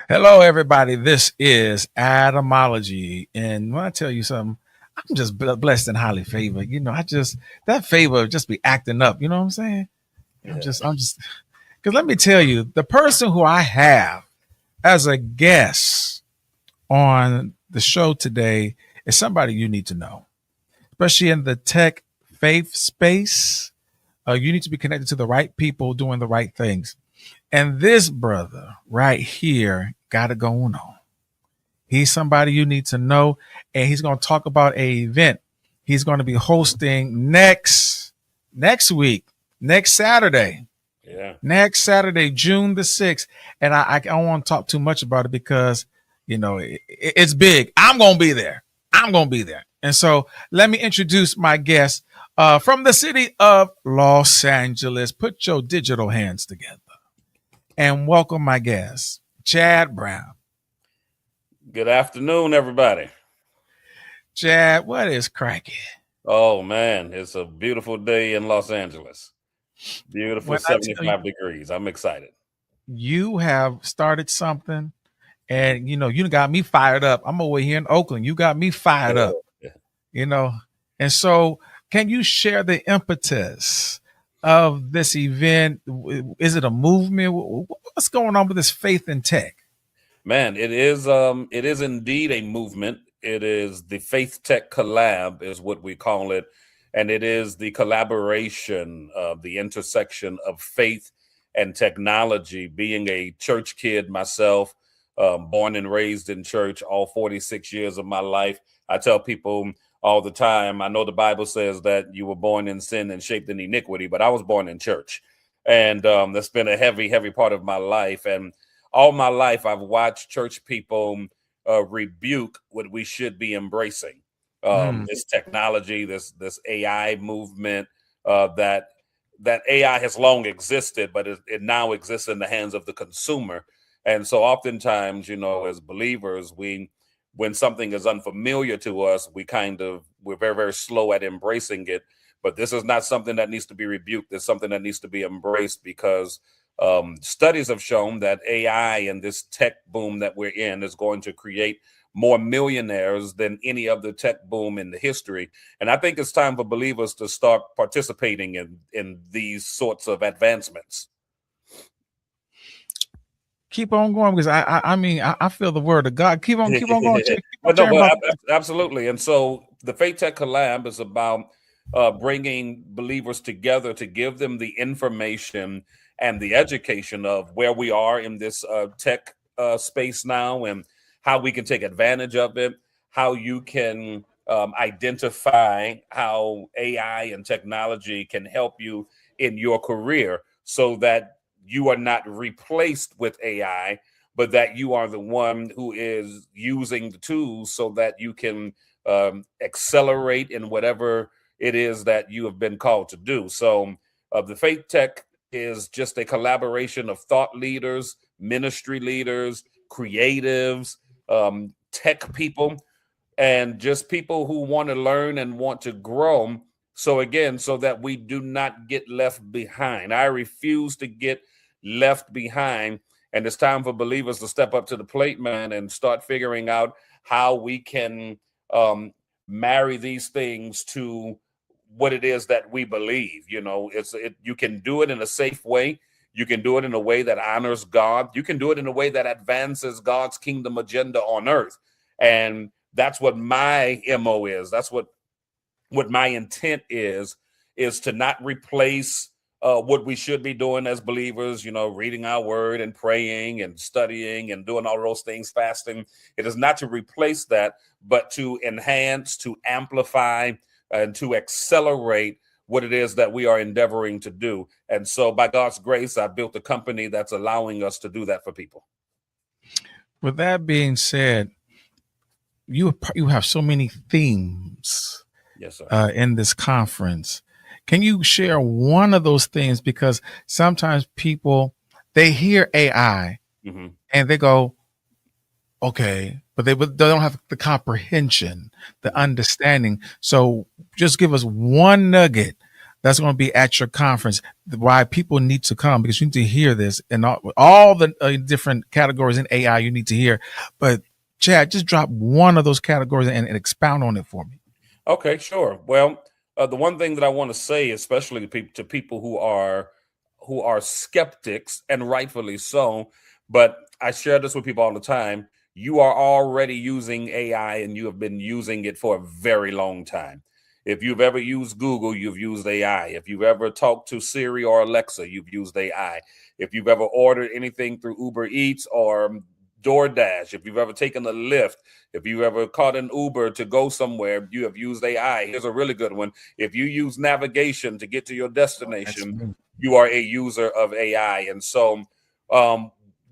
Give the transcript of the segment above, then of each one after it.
Hello, everybody. This is ADAMOLOGY. And when I tell you something, I'm just blessed and highly favored. That favor just be acting up. You know what I'm saying? Because let me tell you, the person who I have as a guest on the show today is somebody you need to know, especially in the tech faith space. You need to be connected to the right people doing the right things. And this brother right here got it going on. He's somebody you need to know, and he's going to talk about an event he's going to be hosting next week, next Saturday. Next Saturday, June the 6th. And I don't want to talk too much about it because, it's big. I'm going to be there. And so let me introduce my guest from the city of Los Angeles. Put your digital hands together and welcome my guest, Chad Brown. Good afternoon, everybody. Chad, what is cracking? Oh, man, it's a beautiful day in Los Angeles. Beautiful 75 degrees. I'm excited. You have started something, and, you got me fired up. I'm over here in Oakland. You got me fired up, And so can you share the impetus of this event? Is it a movement? What's going on with this faith in tech? Man, it is indeed a movement. It is the Faith Tech Collab is what we call it. And it is the collaboration of the intersection of faith and technology. Being a church kid myself, born and raised in church all 46 years of my life, I tell people all the time, I know the Bible says that you were born in sin and shaped in iniquity, but I was born in church. And that's been a heavy, heavy part of my life. And all my life, I've watched church people rebuke what we should be embracing. This technology, this AI movement, that AI has long existed, but it now exists in the hands of the consumer. And so oftentimes, as believers, when something is unfamiliar to us, we're very, very slow at embracing it. But this is not something that needs to be rebuked. It's something that needs to be embraced because studies have shown that AI and this tech boom that we're in is going to create more millionaires than any other tech boom in the history. And I think it's time for believers to start participating in these sorts of advancements. Keep on going, because I feel the word of God. Keep on going. Absolutely. And so the Faith Tech Collab is about bringing believers together to give them the information and the education of where we are in this tech space now and how we can take advantage of it, how you can identify how AI and technology can help you in your career so that you are not replaced with AI, but that you are the one who is using the tools so that you can accelerate in whatever it is that you have been called to do. So the Faith Tech is just a collaboration of thought leaders, ministry leaders, creatives, tech people, and just people who want to learn and want to grow. So again, so that we do not get left behind. I refuse to get left behind. And it's time for believers to step up to the plate, man, and start figuring out how we can marry these things to what it is that we believe. You can do it in a safe way. You can do it in a way that honors God. You can do it in a way that advances God's kingdom agenda on earth. And that's what my MO is. That's what my intent is to not replace what we should be doing as believers, reading our word and praying and studying and doing all those things, fasting. It is not to replace that, but to enhance, to amplify, and to accelerate what it is that we are endeavoring to do. And so, by God's grace, I built a company that's allowing us to do that for people. With that being said, you have so many themes, yes, sir. In this conference. Can you share one of those themes? Because sometimes people, they hear AI mm-hmm. and they go, okay, but they don't have the comprehension, the mm-hmm. understanding. So just give us one nugget that's going to be at your conference, why people need to come, because you need to hear this, and all the different categories in AI you need to hear. But Chad, just drop one of those categories and expound on it for me. Okay, sure. Well, the one thing that I want to say, especially to people who are skeptics, and rightfully so, but I share this with people all the time. You are already using AI, and you have been using it for a very long time. If you've ever used Google, you've used AI. If you've ever talked to Siri or Alexa, you've used AI. If you've ever ordered anything through Uber Eats or DoorDash, if you've ever taken a Lyft, if you ever caught an Uber to go somewhere, you have used AI. Here's a really good one. If you use navigation to get to your destination, you are a user of AI. And so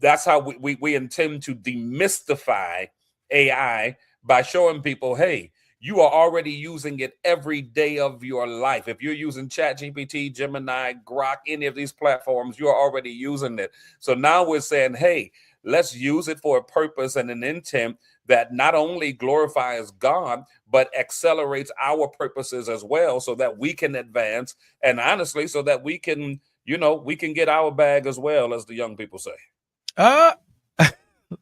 that's how we intend to demystify AI by showing people, hey, you are already using it every day of your life. If you're using ChatGPT, Gemini, Grok, any of these platforms, you're already using it. So now we're saying, hey, let's use it for a purpose and an intent that not only glorifies God, but accelerates our purposes as well, so that we can advance, and honestly, so that we can, we can get our bag as well, as the young people say.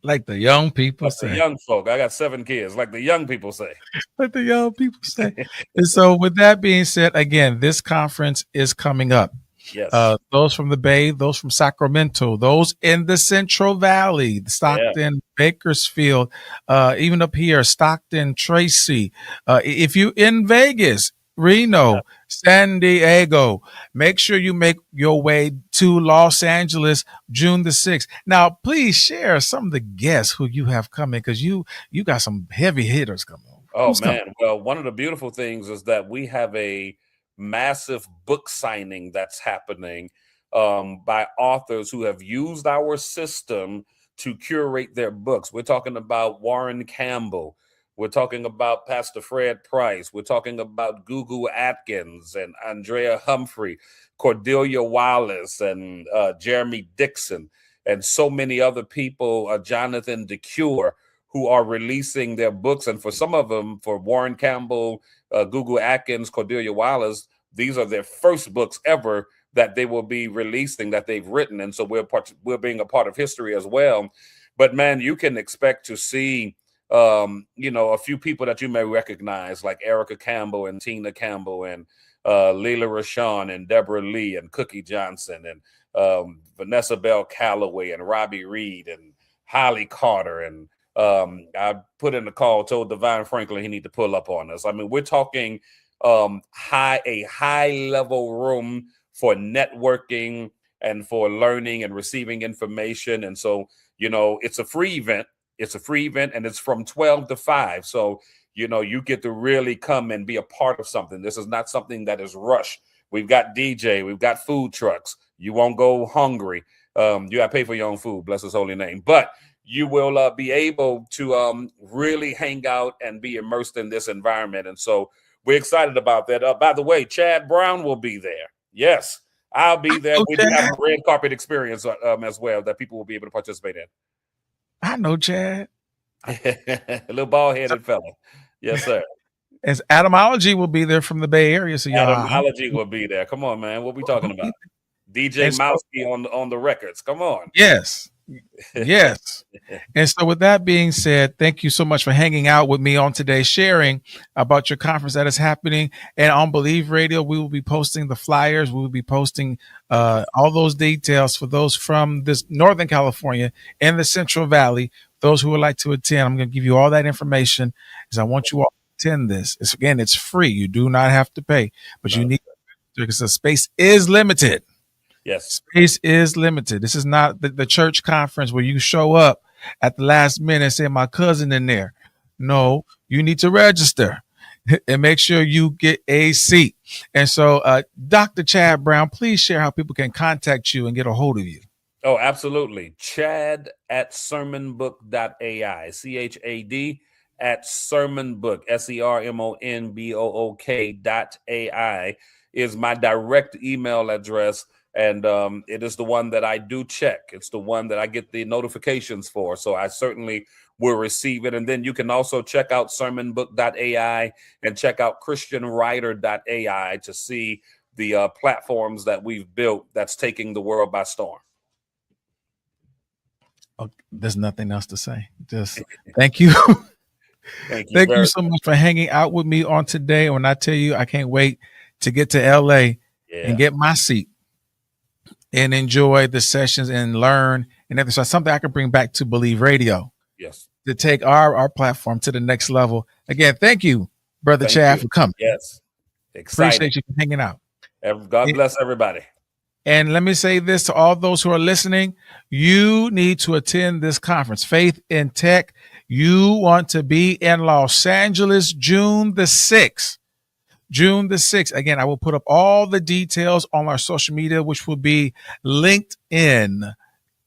Like the young people Like say. the young folk. I got 7 kids, like the young people say. Like the young people say. And so with that being said, again, this conference is coming up. Yes. Those from the Bay, those from Sacramento, those in the Central Valley, Stockton, Bakersfield, even up here, Stockton, Tracy. If you in Vegas, Reno, San Diego, make sure you make your way to Los Angeles, June the 6th. Now, please share some of the guests who you have coming, because you got some heavy hitters coming. Oh, man. Well, one of the beautiful things is that we have a massive book signing that's happening by authors who have used our system to curate their books. We're talking about Warren Campbell. We're talking about Pastor Fred Price. We're talking about Gugu Atkins and Andrea Humphrey, Cordelia Wallace, and Jeremy Dixon, and so many other people, Jonathan DeCure, who are releasing their books. And for some of them, for Warren Campbell, Gugu Atkins, Cordelia Wallace, these are their first books ever that they will be releasing, that they've written. And so we're being a part of history as well. But man, you can expect to see, a few people that you may recognize, like Erica Campbell and Tina Campbell and Leila Rashawn and Deborah Lee and Cookie Johnson and Vanessa Bell Calloway and Robbie Reed and Holly Carter. And I put in the call, told Divine Franklin he need to pull up on us. I mean, we're talking a high level room for networking and for learning and receiving information. And so, it's a free event. It's a free event, and it's from 12 to 5. So, you get to really come and be a part of something. This is not something that is rushed. We've got DJ, we've got food trucks. You won't go hungry. You got to pay for your own food, bless his holy name. But you will be able to really hang out and be immersed in this environment. And so we're excited about that. By the way, Chad Brown will be there. Yes, I'll be there. We do have a red carpet experience as well that people will be able to participate in. I know Chad. A little bald-headed fella. Yes, sir. As ADAMOLOGY will be there from the Bay Area. So ADAMOLOGY will be there. Come on, man. What we talking about? DJ Mousky on the records. Come on. Yes. Yes. And so with that being said, thank you so much for hanging out with me on today, sharing about your conference that is happening. And on Believe Radio, we will be posting the flyers. We will be posting all those details for those from this Northern California and the Central Valley. Those who would like to attend, I'm going to give you all that information, because I want you all to attend this. It's free. You do not have to pay, but you need, because the space is limited. Yes. Space is limited. This is not the church conference where you show up at the last minute and say, my cousin in there. No, you need to register and make sure you get a seat. And so, Dr. Chad Brown, please share how people can contact you and get a hold of you. Oh, absolutely. Chad at sermonbook.ai. CHAD at sermonbook, SERMONBOOK.ai is my direct email address. And it is the one that I do check. It's the one that I get the notifications for. So I certainly will receive it. And then you can also check out sermonbook.ai and check out christianwriter.ai to see the platforms that we've built that's taking the world by storm. Oh, there's nothing else to say. Just thank you. Thank you. Thank you so much for hanging out with me on today. When I tell you, I can't wait to get to LA and get my seat and enjoy the sessions and learn and everything. So something I can bring back to Believe Radio. Yes. To take our platform to the next level. Again, thank you, Brother Chad, for coming. Yes. Excited. Appreciate you for hanging out. God bless everybody. And let me say this to all those who are listening. You need to attend this conference, Faith in Tech. You want to be in Los Angeles, June the 6th. June the 6th. Again, I will put up all the details on our social media, which will be LinkedIn,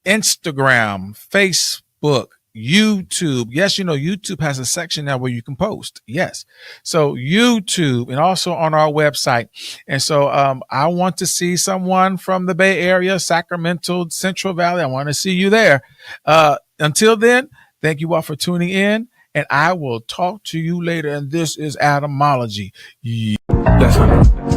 Instagram, Facebook, YouTube. Yes, YouTube has a section now where you can post. Yes. So YouTube and also on our website. And so I want to see someone from the Bay Area, Sacramento, Central Valley. I want to see you there. Until then, thank you all for tuning in, and I will talk to you later. And this is Adamology. Yes, honey.